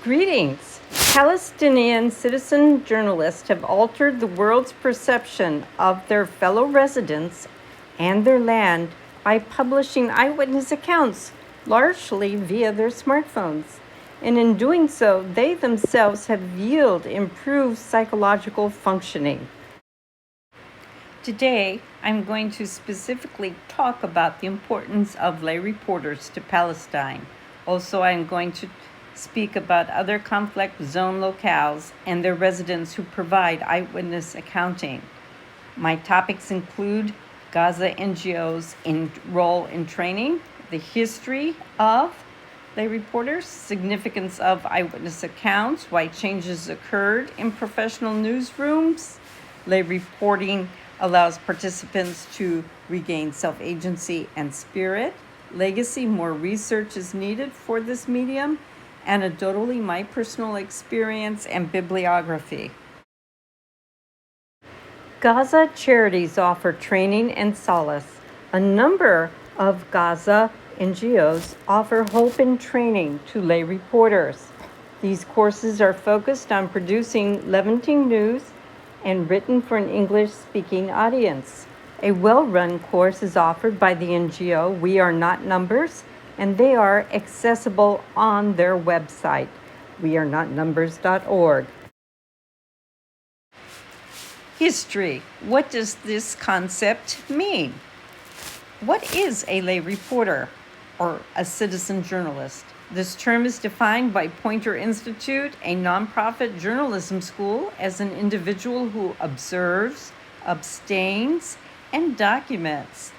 Greetings! Palestinian citizen journalists have altered the world's perception of their fellow residents and their land by publishing eyewitness accounts, largely via their smartphones. And in doing so, they themselves have yielded improved psychological functioning. Today, I'm going to specifically talk about the importance of lay reporters to Palestine. Also, I'm going to speak about other conflict zone locales and their residents who provide eyewitness accounting. My topics include Gaza NGOs' role in training, the history of lay reporters, significance of eyewitness accounts, why changes occurred in professional newsrooms. Lay reporting allows participants to regain self-agency and spirit. Legacy, more research is needed for this medium. Anecdotally, my personal experience and bibliography. Gaza charities offer training and solace. A number of Gaza NGOs offer hope and training to lay reporters. These courses are focused on producing Levanting news and written for an English-speaking audience. A well-run course is offered by the NGO We Are Not Numbers, and they are accessible on their website, wearenotnumbers.org. History. What does this concept mean? What is a lay reporter or a citizen journalist? This term is defined by Poynter Institute, a nonprofit journalism school, as an individual who observes, abstains, and documents.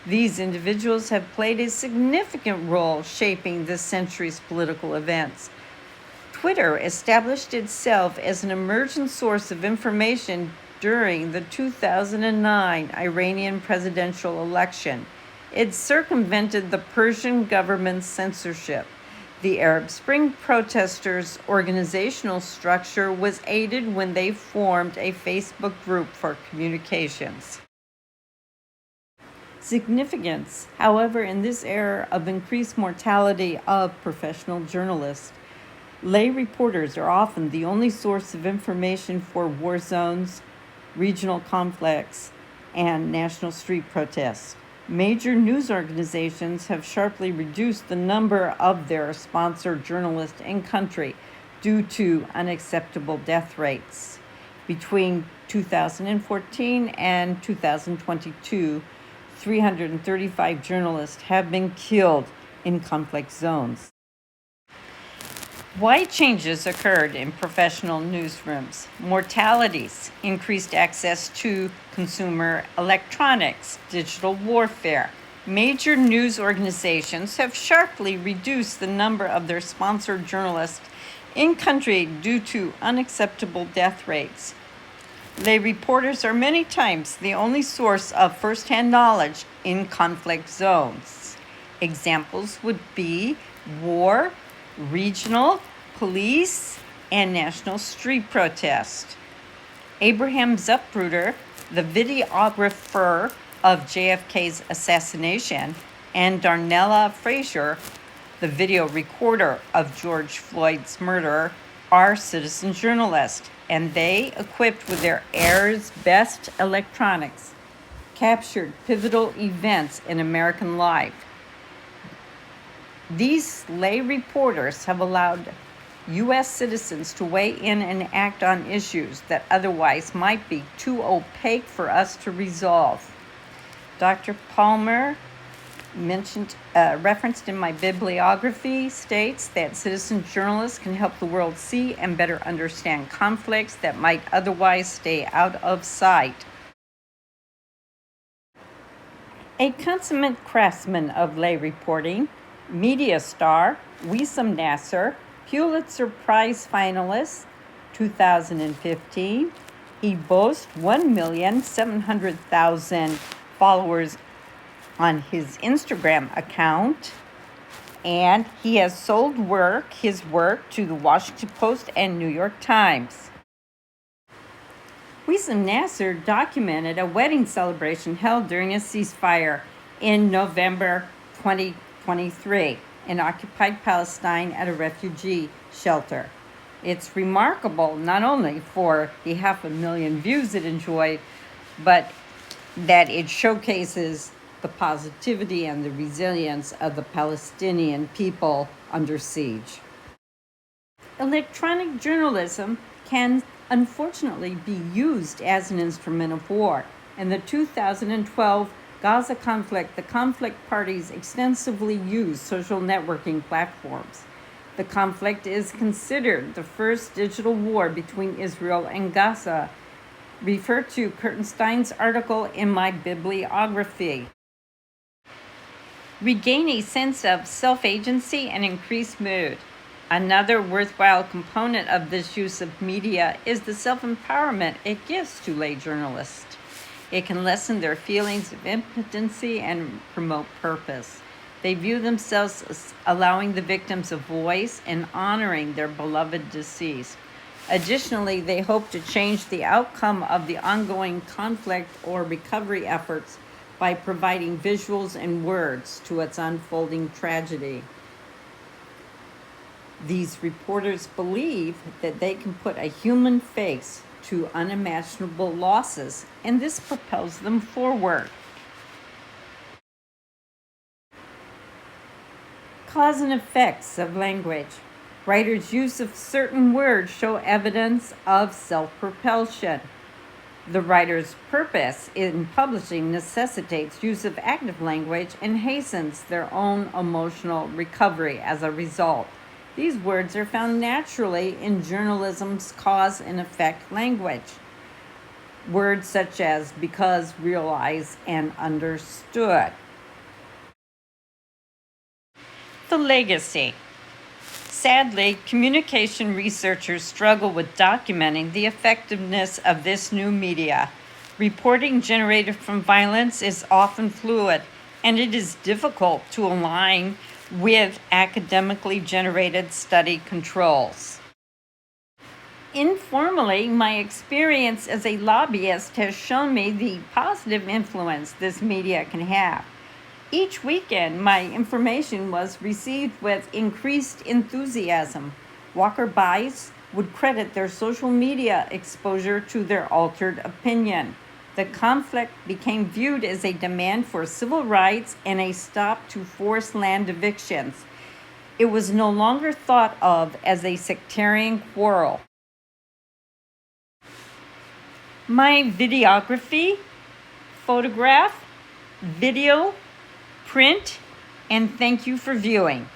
These individuals have played a significant role shaping this century's political events. Twitter established itself as an emergent source of information during the 2009 Iranian presidential election. It circumvented the Persian government's censorship. The Arab Spring protesters' organizational structure was aided when they formed a Facebook group for communications. Significance, however, in this era of increased mortality of professional journalists, lay reporters are often the only source of information for war zones, regional conflicts, and national street protests. Major news organizations have sharply reduced the number of their sponsored journalists in country due to unacceptable death rates. Between 2014 and 2022, 335 journalists have been killed in conflict zones. Why changes occurred in professional newsrooms? Mortalities, increased access to consumer electronics, digital warfare. Major news organizations have sharply reduced the number of their sponsored journalists in country due to unacceptable death rates. Lay reporters are many times the only source of first-hand knowledge in conflict zones. Examples would be war, regional, police, and national street protest. Abraham Zapruder, the videographer of JFK's assassination, and Darnella Frazier, the video recorder of George Floyd's murder, are citizen journalists, and they, equipped with their era's best electronics, captured pivotal events in American life. These lay reporters have allowed U.S. citizens to weigh in and act on issues that otherwise might be too opaque for us to resolve. Dr. Palmer, referenced in my bibliography, states that citizen journalists can help the world see and better understand conflicts that might otherwise stay out of sight. A consummate craftsman of lay reporting, media star Wissam Nasser, Pulitzer Prize finalist 2015. He boasts 1,700,000 followers on his Instagram account, and he has sold his work to the Washington Post and New York Times. Wissam Nasser documented a wedding celebration held during a ceasefire in November 2023 in occupied Palestine at a refugee shelter. It's remarkable not only for the 500,000 views it enjoyed, but that it showcases the positivity and the resilience of the Palestinian people under siege. Electronic journalism can unfortunately be used as an instrument of war. In the 2012 Gaza conflict, the conflict parties extensively used social networking platforms. The conflict is considered the first digital war between Israel and Gaza. Refer to Kurtenstein's article in my bibliography. Regain a sense of self-agency and increased mood. Another worthwhile component of this use of media is the self-empowerment it gives to lay journalists. It can lessen their feelings of impotency and promote purpose. They view themselves as allowing the victims a voice and honoring their beloved deceased. Additionally, they hope to change the outcome of the ongoing conflict or recovery efforts by providing visuals and words to its unfolding tragedy. These reporters believe that they can put a human face to unimaginable losses, and this propels them forward. Cause and effects of language. Writers' use of certain words show evidence of self-propulsion. The writer's purpose in publishing necessitates use of active language and hastens their own emotional recovery as a result. These words are found naturally in journalism's cause and effect language. Words such as because, realize, and understood. The legacy. Sadly, communication researchers struggle with documenting the effectiveness of this new media. Reporting generated from violence is often fluid, and it is difficult to align with academically generated study controls. Informally, my experience as a lobbyist has shown me the positive influence this media can have. Each weekend, my information was received with increased enthusiasm. Walker-bys would credit their social media exposure to their altered opinion. The conflict became viewed as a demand for civil rights and a stop to forced land evictions. It was no longer thought of as a sectarian quarrel. My videography, photograph, video, print, and thank you for viewing.